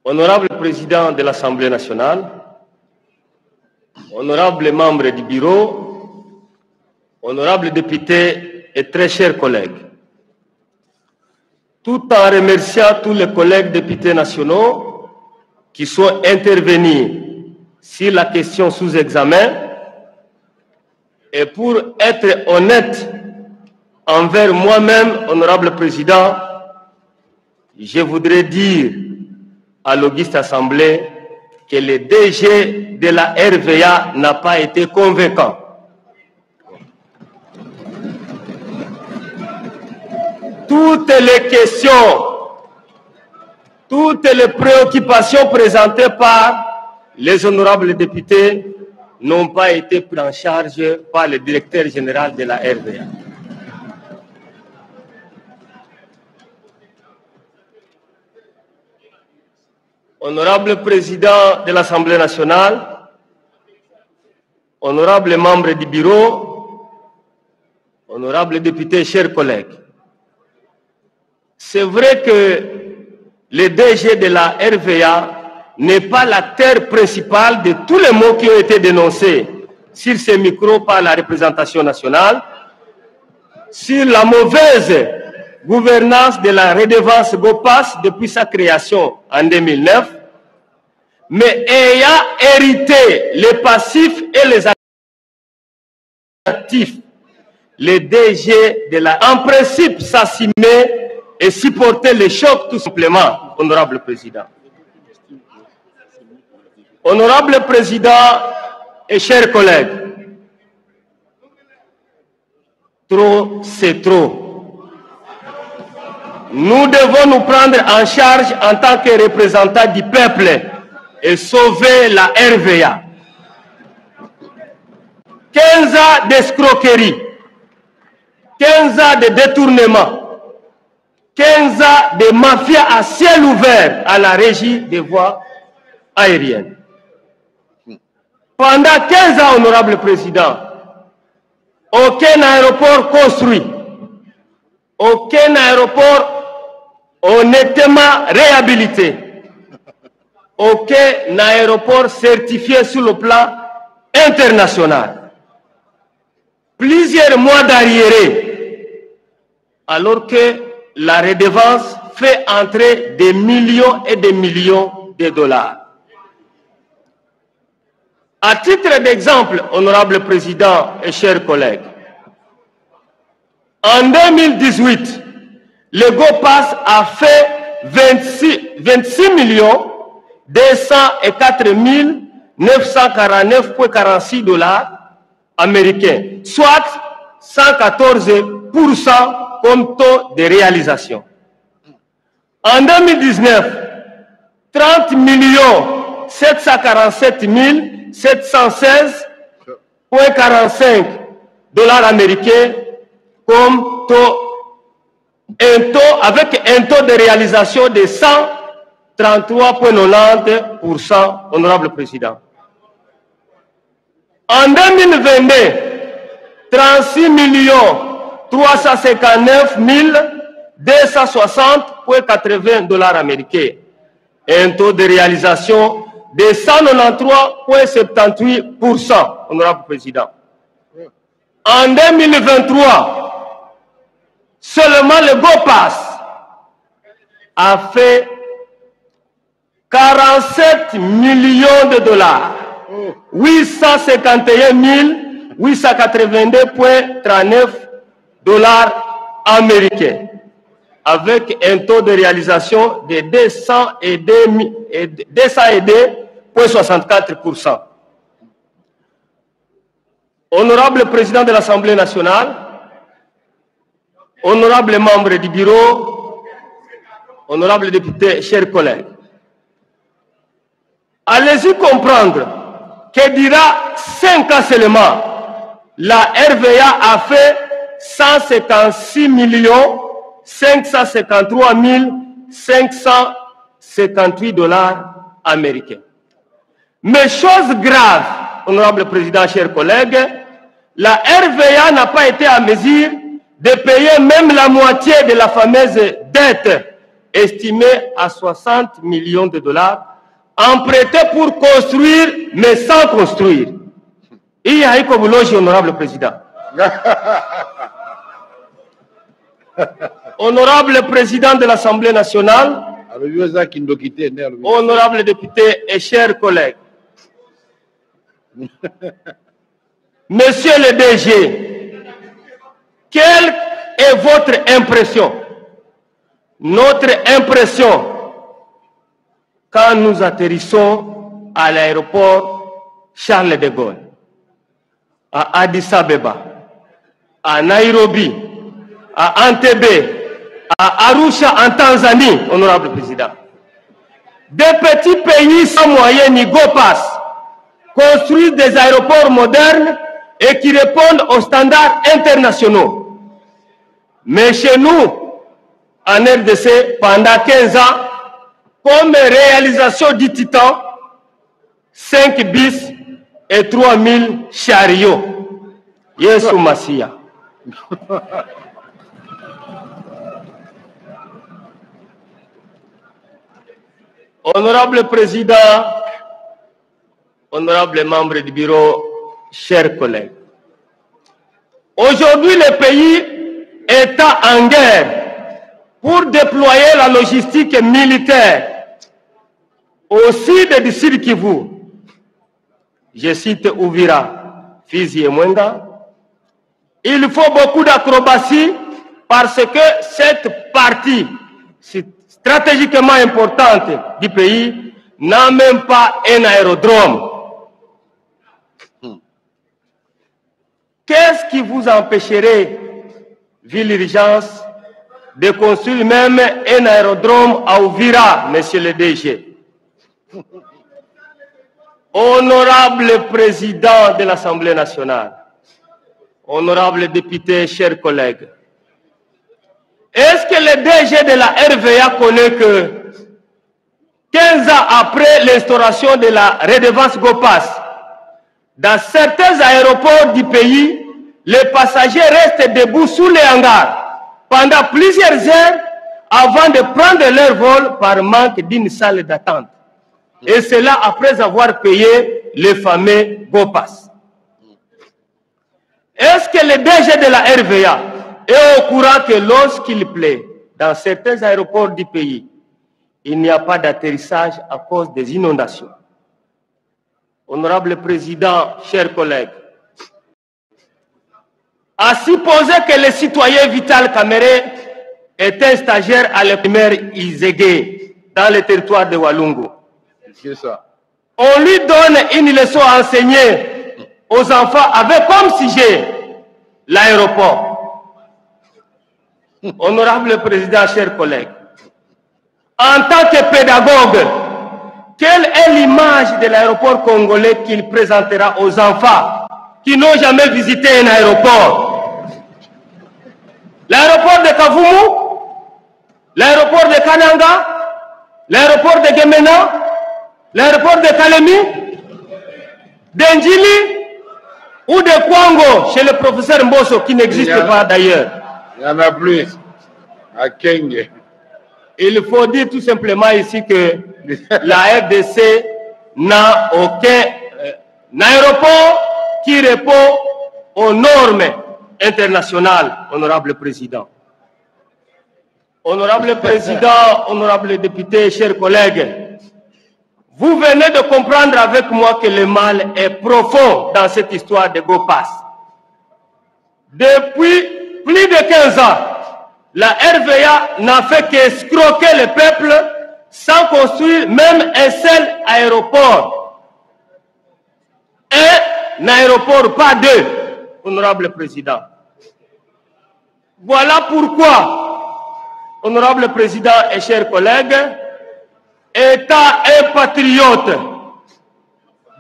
Honorable Président de l'Assemblée nationale, honorables membres du bureau, honorables députés et très chers collègues, tout en remerciant tous les collègues députés nationaux qui sont intervenus sur la question sous examen, et pour être honnête envers moi-même, honorable Président, je voudrais dire à l'auguste Assemblée que le DG de la RVA n'a pas été convaincant. Toutes les questions, toutes les préoccupations présentées par les honorables députés n'ont pas été prises en charge par le directeur général de la RVA. Honorable Président de l'Assemblée nationale, honorables membres du bureau, honorables députés, chers collègues, c'est vrai que le DG de la RVA n'est pas l'acteur principal de tous les mots qui ont été dénoncés sur ces micros par la représentation nationale, sur la mauvaise gouvernance de la redevance GOPAS depuis sa création en 2009, mais ayant hérité les passifs et les actifs, le DG de la... En principe, s'assumer et supporter les chocs tout simplement, honorable Président. Honorable Président et chers collègues, trop, c'est trop. Nous devons nous prendre en charge en tant que représentants du peuple et sauver la RVA. 15 ans d'escroquerie, 15 ans de détournement, 15 ans de mafia à ciel ouvert à la régie des voies aériennes. Pendant 15 ans, honorable Président, aucun aéroport construit, aucun aéroport honnêtement réhabilité, aucun aéroport certifié sur le plan international. Plusieurs mois d'arriérés, alors que la redevance fait entrer des millions et des millions de dollars. À titre d'exemple, honorable Président et chers collègues, en 2018, le GOPAS a fait 26 millions 204 949,46 dollars américains, soit 114% comme taux de réalisation. En 2019, 30 millions 747 716,45 dollars américains comme taux, avec un taux de réalisation de 133,90%, honorable Président. En 2022, 36 359 260,80 dollars américains, un taux de réalisation de 193,78%, honorable Président. En 2023, seulement le GOPAS a fait 47 millions de dollars, 851 882,39 dollars américains, avec un taux de réalisation de 202,64%. Honorable Président de l'Assemblée nationale, honorables membres du bureau, honorables députés, chers collègues, allez-y comprendre que dira 5 ans seulement, la RVA a fait 156 553 558 dollars américains. Mais chose grave, honorable Président, chers collègues, la RVA n'a pas été en mesure de payer même la moitié de la fameuse dette estimé à 60 millions de dollars, empruntés pour construire, mais sans construire. Il y a eu comme loge, honorable président. Honorable président de l'Assemblée nationale, honorable député et chers collègues, Monsieur le DG, quelle est votre impression? Notre impression quand nous atterrissons à l'aéroport Charles de Gaulle, à Addis Abeba, à Nairobi, à Entebbe, à Arusha en Tanzanie, honorable président. Des petits pays sans moyens ni go-pass construisent des aéroports modernes et qui répondent aux standards internationaux. Mais chez nous, en RDC, pendant 15 ans, comme réalisation du Titan, 5 bis et 3000 chariots. Yesu Masia. Honorable Président, honorables membres du bureau, chers collègues, aujourd'hui le pays est en guerre pour déployer la logistique militaire au sud du Sud Kivu. Je cite Uvira, Fizi et Mwenga. Il faut beaucoup d'acrobatie parce que cette partie stratégiquement importante du pays n'a même pas un aérodrome. Qu'est-ce qui vous empêcherait, vu l'urgence, de construire même un aérodrome à Uvira, monsieur le DG? Honorable président de l'Assemblée nationale, honorable député, chers collègues, est-ce que le DG de la RVA connaît que 15 ans après l'instauration de la redevance GOPAS, dans certains aéroports du pays, les passagers restent debout sous les hangars pendant plusieurs heures avant de prendre leur vol par manque d'une salle d'attente. Et cela après avoir payé les fameux GOPAS. Est-ce que le DG de la RVA est au courant que lorsqu'il plaît dans certains aéroports du pays, il n'y a pas d'atterrissage à cause des inondations? Honorable Président, chers collègues, à supposer que le citoyen Vital Kamere est un stagiaire à la primaire Izégué, dans le territoire de Walungu. On lui donne une leçon à enseigner aux enfants avec comme sujet l'aéroport. Honorable Président, chers collègues, en tant que pédagogue, quelle est l'image de l'aéroport congolais qu'il présentera aux enfants qui n'ont jamais visité un aéroport? L'aéroport de Kavumu, l'aéroport de Kananga, l'aéroport de Gemena, l'aéroport de Kalemi, d'Endjili ou de Kwango chez le professeur Mbosso qui n'existe pas d'ailleurs. Il n'y en a plus à Kenge. Il faut dire tout simplement ici que la RDC n'a aucun aéroport qui répond aux normes internationales, honorable président. Honorable président, honorable député, chers collègues, vous venez de comprendre avec moi que le mal est profond dans cette histoire de GOPAS. Depuis plus de 15 ans, la RVA n'a fait qu'escroquer le peuple sans construire même un seul aéroport. Un aéroport, pas deux, honorable président. Voilà pourquoi, honorable président et chers collègues, étant un patriote,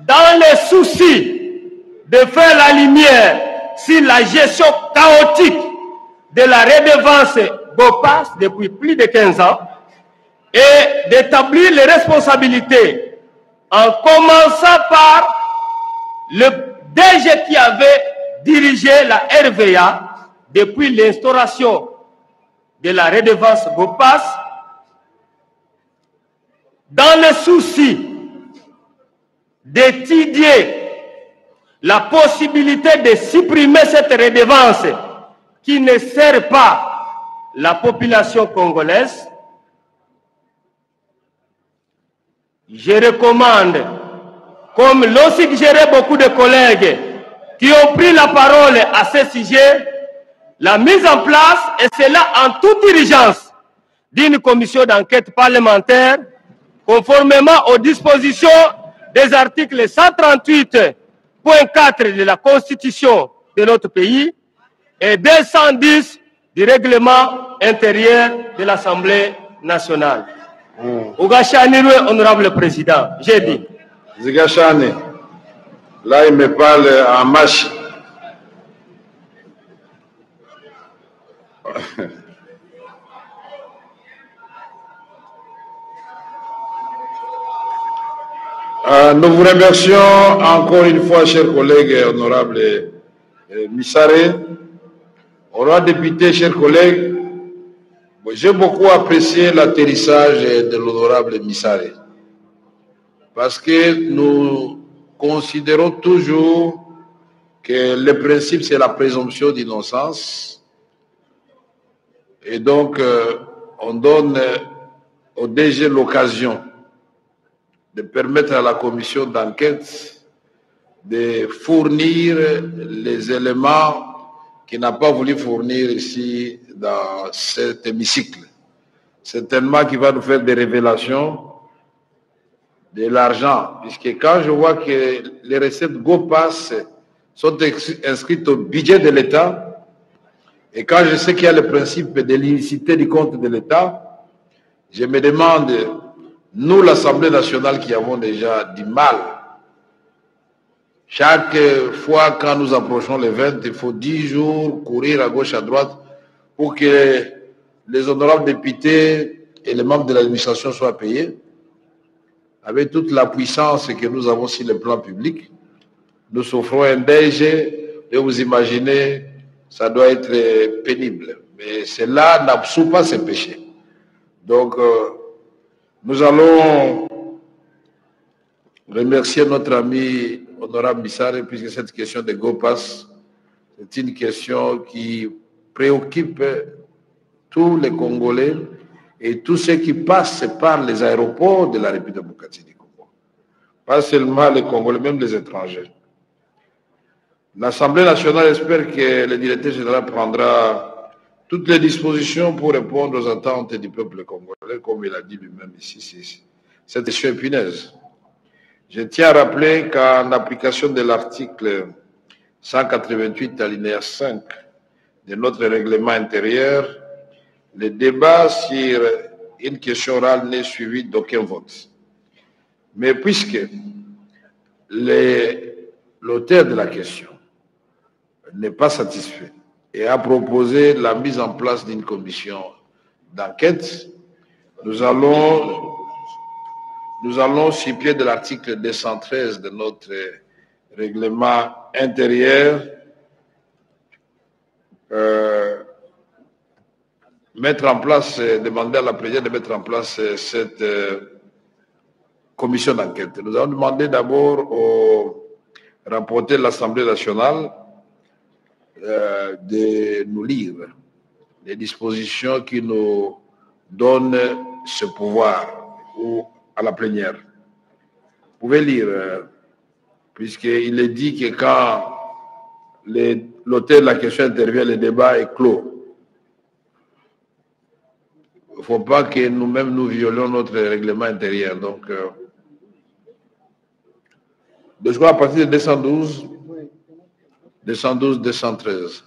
dans le souci de faire la lumière sur la gestion chaotique de la redevance GOPAS depuis plus de 15 ans et d'établir les responsabilités en commençant par le DG qui avait dirigé la RVA depuis l'instauration de la redevance GOPAS, dans le souci d'étudier la possibilité de supprimer cette redevance qui ne sert pas la population congolaise, je recommande, comme l'ont suggéré beaucoup de collègues qui ont pris la parole à ce sujet, la mise en place, et cela en toute urgence, d'une commission d'enquête parlementaire conformément aux dispositions des articles 138.4 de la Constitution de notre pays et 210 du règlement intérieur de l'Assemblée nationale. Ougachani, honorable président, j'ai dit. Zigachani, là il me parle en mâche. Nous vous remercions encore une fois, chers collègues honorables Missare. Honorable député, chers collègues, j'ai beaucoup apprécié l'atterrissage de l'honorable Missare parce que nous considérons toujours que le principe c'est la présomption d'innocence et donc on donne au DG l'occasion de permettre à la commission d'enquête de fournir les éléments qu'il n'a pas voulu fournir ici dans cet hémicycle. Certainement qu'il va nous faire des révélations de l'argent, puisque quand je vois que les recettes GoPass sont inscrites au budget de l'État, et quand je sais qu'il y a le principe de l'illicité du compte de l'État, je me demande, nous, l'Assemblée nationale, qui avons déjà du mal, chaque fois quand nous approchons les 20, il faut 10 jours courir à gauche, à droite, pour que les honorables députés et les membres de l'administration soient payés. Avec toute la puissance que nous avons sur le plan public, nous souffrons un DG, et vous imaginez, ça doit être pénible. Mais cela n'absout pas ces péchés. Donc, nous allons remercier notre ami honorable Missare, puisque cette question de GoPass, c'est une question qui préoccupe tous les Congolais et tous ceux qui passent par les aéroports de la République démocratique du Congo. Pas seulement les Congolais, même les étrangers. L'Assemblée nationale espère que le directeur général prendra toutes les dispositions pour répondre aux attentes du peuple congolais, comme il a dit lui-même ici. Cette question est punaise. Je tiens à rappeler qu'en application de l'article 188 alinéa 5 de notre règlement intérieur, le débat sur une question orale n'est suivi d'aucun vote. Mais puisque l'auteur de la question n'est pas satisfait et a proposé la mise en place d'une commission d'enquête, nous allons, sur pied de l'article 213 de notre règlement intérieur, mettre en place, demander à la présidente de mettre en place cette commission d'enquête. Nous allons demander d'abord au rapporteur de l'Assemblée nationale de nous lire les dispositions qui nous donnent ce pouvoir ou à la plénière. Vous pouvez lire, puisqu'il est dit que quand l'auteur de la question intervient, le débat est clos. Il ne faut pas que nous-mêmes nous violions notre règlement intérieur. Donc, je crois à partir de 212, 213.